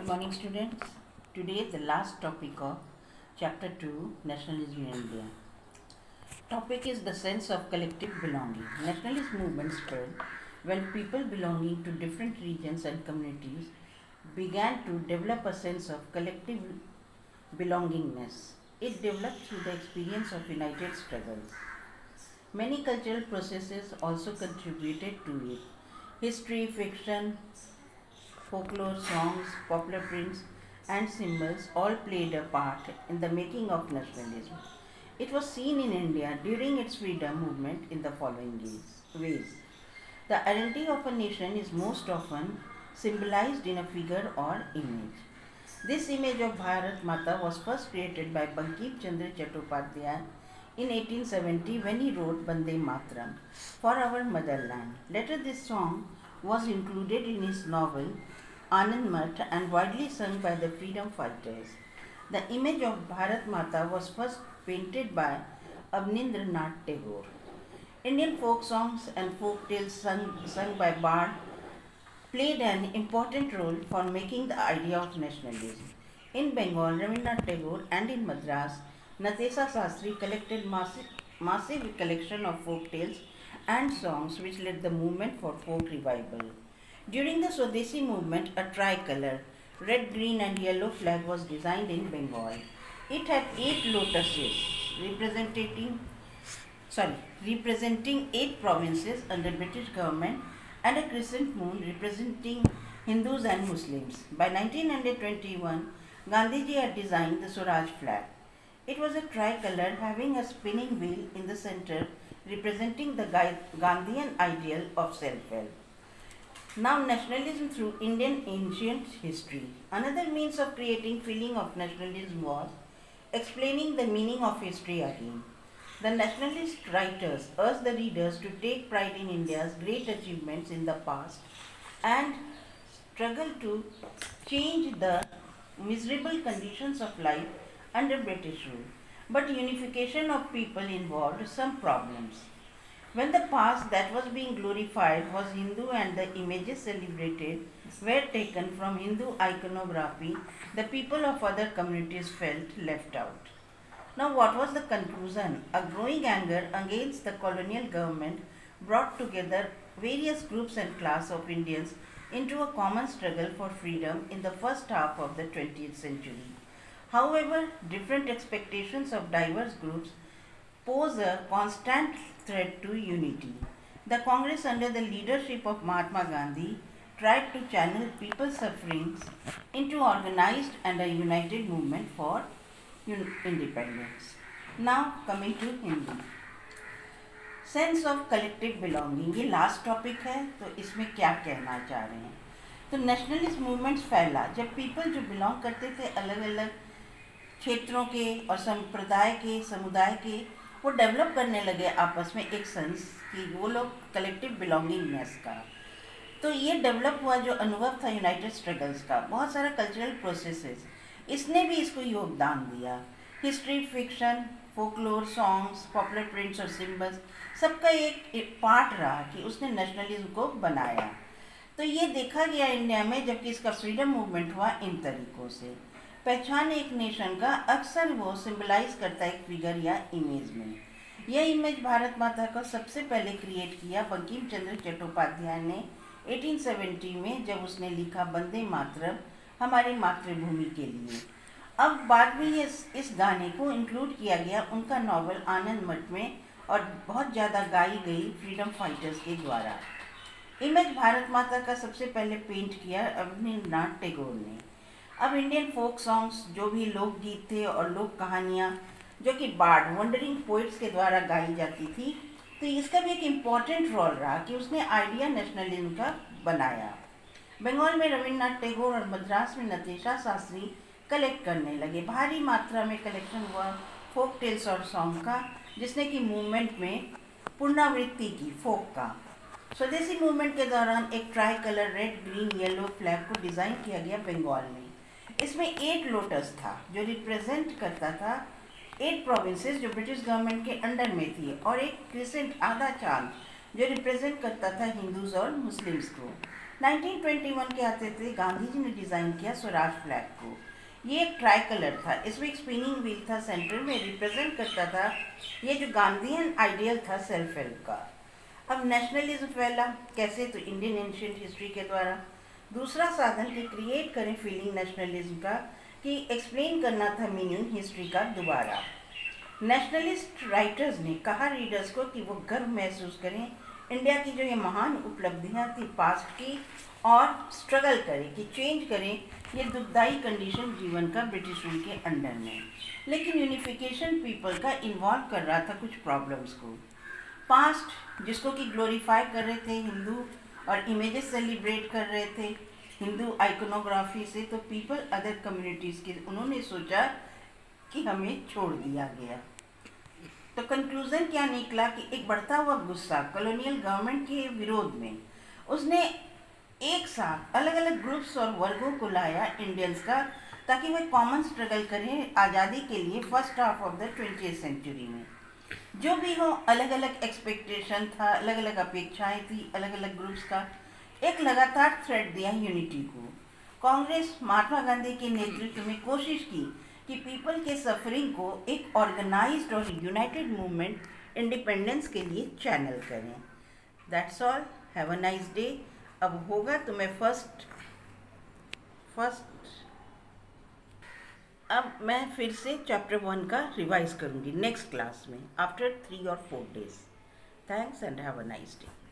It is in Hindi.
Good morning, students. Today, the last topic of Chapter 2, Nationalism in India. Topic is the sense of collective belonging. Nationalist movement spread when people belonging to different regions and communities began to develop a sense of collective belongingness. It developed through the experience of united struggles. Many cultural processes also contributed to it. History, fiction, folklore, songs, popular prints, and symbols all played a part in the making of nationalism. It was seen in India during its freedom movement in the following ways. The identity of a nation is most often symbolized in a figure or image. This image of Bharat Mata was first created by Bankim Chandra Chattopadhyay in 1870 when he wrote Bande Mataram for our motherland. Later this song was included in his novel Anand Math and widely sung by the freedom fighters. The image of Bharat Mata was first painted by Abanindranath Tagore. Indian folk songs and folk tales sung by Bard played an important role for making the idea of nationalism. In Bengal, Rabindranath Tagore, and in Madras, Natesa Sastry collected massive collection of folk tales and songs which led the movement for folk revival. During the Swadeshi movement, a tricolor, red, green and yellow flag was designed in Bengal. It had 8 lotuses representing 8 provinces under British government and a crescent moon representing Hindus and Muslims. By 1921, Gandhiji had designed the Swaraj flag. It was a tricolor having a spinning wheel in the center representing the Gandhian ideal of self-help. Now, nationalism through Indian ancient history. Another means of creating feeling of nationalism was explaining the meaning of history again. The nationalist writers urged the readers to take pride in India's great achievements in the past and struggle to change the miserable conditions of life under British rule. But unification of people involved some problems. When the past that was being glorified was Hindu and the images celebrated were taken from Hindu iconography, the people of other communities felt left out. Now, what was the conclusion? A growing anger against the colonial government brought together various groups and classes of Indians into a common struggle for freedom in the first half of the 20th century. However, different expectations of diverse groups pose a constant threat to unity. The Congress under the leadership of Mahatma Gandhi tried to channel people's sufferings into organized and a united movement for independence. Now coming to Hindi. Sense of collective belonging, ये लास्ट टॉपिक है, तो इसमें क्या कहना चाह रहे हैं. तो नेशनलिस्ट मूवमेंट्स फैला जब पीपल जो बिलोंग करते थे अलग अलग क्षेत्रों के और संप्रदाय के समुदाय के, वो डेवलप करने लगे आपस में एक सेंस कि वो लोग कलेक्टिव बिलोंगिंगनेस का. तो ये डेवलप हुआ जो अनुभव था यूनाइटेड स्ट्रगल्स का, बहुत सारा कल्चरल प्रोसेसेस, इसने भी इसको योगदान दिया. History, fiction, folklore, songs, popular prints और सिम्बल्स सबका एक पार्ट रहा कि उसने नेशनलिज्म को बनाया. तो ये देखा गया इंडिया में जबकि इसका फ्रीडम मूवमेंट हुआ इन तरीक़ों से. पहचान एक नेशन का अक्सर वो सिंबलाइज करता है एक फिगर या इमेज में. यह इमेज भारत माता को सबसे पहले क्रिएट किया बंकिम चंद्र चट्टोपाध्याय ने 1870 में, जब उसने लिखा वंदे मातरम हमारी मातृभूमि के लिए. अब बाद में इस गाने को इंक्लूड किया गया उनका नॉवल आनंद मठ में और बहुत ज़्यादा गाई गई फ्रीडम फाइटर्स के द्वारा. इमेज भारत माता का सबसे पहले पेंट किया रविंद्रनाथ टैगोर ने. अब इंडियन फोक सॉन्ग्स जो भी लोकगीत थे और लोक कहानियाँ जो कि बार्ड वंडरिंग पोइट्स के द्वारा गाई जाती थी, तो इसका भी एक इम्पॉर्टेंट रोल रहा कि उसने आइडिया नेशनलिज्म का बनाया. बंगाल में रविंद्रनाथ टैगोर और मद्रास में नतेशा शास्त्री कलेक्ट करने लगे. भारी मात्रा में कलेक्शन हुआ फोक टेल्स और सॉन्ग का, जिसने कि मूवमेंट में पुनरावृत्ति की फोक का. स्वदेशी मूवमेंट के दौरान एक try colour red, green, yellow flag को डिज़ाइन किया गया बंगाल में. इसमें 8 लोटस था जो रिप्रेजेंट करता था 8 प्रोविंसेस जो ब्रिटिश गवर्नमेंट के अंडर में थी, और एक क्रिसेंट आधा चांद जो रिप्रेजेंट करता था हिंदूज और मुस्लिम्स को. 1921 के आते थे गांधी जी ने डिज़ाइन किया स्वराज फ्लैग को। ये एक ट्राई कलर था, इसमें एक स्पिनिंग व्हील था, सेंटर में रिप्रेजेंट करता था ये जो गांधीयन आइडियल था सेल्फ हेल्प का। अब नेशनलिज्म फैला कैसे, तो इंडियन एंशिएंट हिस्ट्री के द्वारा। दूसरा साधन कि क्रिएट करें फीलिंग नेशनलिज्म का, कि एक्सप्लेन करना था मीनिंग हिस्ट्री का दोबारा। नेशनलिस्ट राइटर्स ने कहा रीडर्स को कि वो गर्व महसूस करें इंडिया की जो ये महान उपलब्धियां थी पास्ट की, और स्ट्रगल करें कि चेंज करें ये दुखदाई कंडीशन जीवन का ब्रिटिश रूल के अंडर में। लेकिन यूनिफिकेशन पीपल का इन्वॉल्व कर रहा था कुछ प्रॉब्लम्स को। पास्ट जिसको कि ग्लोरीफाई कर रहे थे हिंदू और इमेजेस सेलिब्रेट कर रहे थे हिंदू आइकोनोग्राफी से, तो पीपल अदर कम्युनिटीज़ के उन्होंने सोचा कि हमें छोड़ दिया गया। तो कंक्लूजन क्या निकला कि एक बढ़ता हुआ गुस्सा कॉलोनियल गवर्नमेंट के विरोध में उसने एक साथ अलग अलग ग्रुप्स और वर्गों को लाया इंडियंस का, ताकि वह कॉमन स्ट्रगल करें आज़ादी के लिए first half of the 20th century में। जो भी हो, अलग अलग एक्सपेक्टेशन था, अलग अलग अपेक्षाएं थी अलग अलग ग्रुप्स का। एक लगातार थ्रेड दिया यूनिटी को। कांग्रेस महात्मा गांधी के नेतृत्व में कोशिश की कि पीपल के सफरिंग को एक ऑर्गेनाइज्ड और यूनाइटेड मूवमेंट इंडिपेंडेंस के लिए चैनल करें। That's all, have a nice day. अब होगा तो मैं अब मैं फिर से चैप्टर 1 का रिवाइज करूँगी नेक्स्ट क्लास में after 3 or 4 days। Thanks and have a nice day.